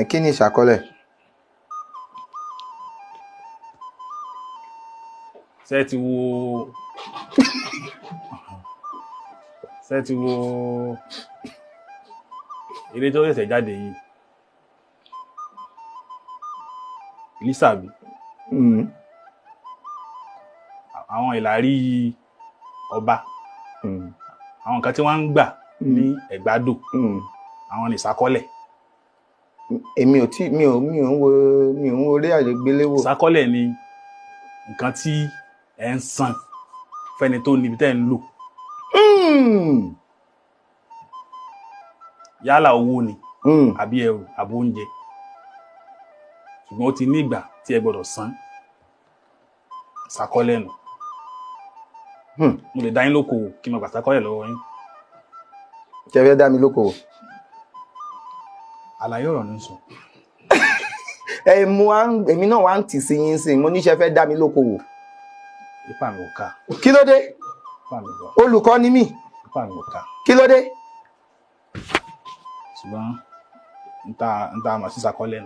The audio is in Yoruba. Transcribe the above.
Kí ni ìṣàkọọ́lẹ̀? Ṣé ti wo eré tó ṣẹ̀ṣẹ̀ jáde yìí Lísàbí àwọn ìlàrí ọba àwọn nǹkan tí wọ́n ń gbà ní ẹ̀gbádò àwọn nìṣàkọọ́lẹ̀. Èmi ò ń wo orí àgbéléwò. Ìṣàkọọ́lẹ̀ ni nǹkan tí ẹ ń san fẹ́ni tó níbi tẹ́ ń lò. Yálà owó ni àbí ẹrù àbí oúnjẹ, ṣùgbọ́n ó ti ní ìgbà tí ẹ gbọ́dọ̀ san. Ìṣàkọọ́lẹ̀ nù. Mo lè dá yín lókòwò kí n máa gbà ìṣàkọọ́lẹ̀ lọ́wọ́ yín. Ṣé ẹ fẹ́ dá mi lókòwò? Àlàyé ọ̀rọ̀ ní sọ. Èmi náà wá ń tì sí yín sí, mo níṣẹ́ fẹ́ dá mi lókòwò. Ipá mi ò ká. Kí ló dé? Ipá mi ò ká. Olùkọ́ ni mí. Ipá mi ò ká. Kí ló dé? Ṣùgbọ́n n ta àmọ̀ sí ìṣàkọọ́lẹ̀.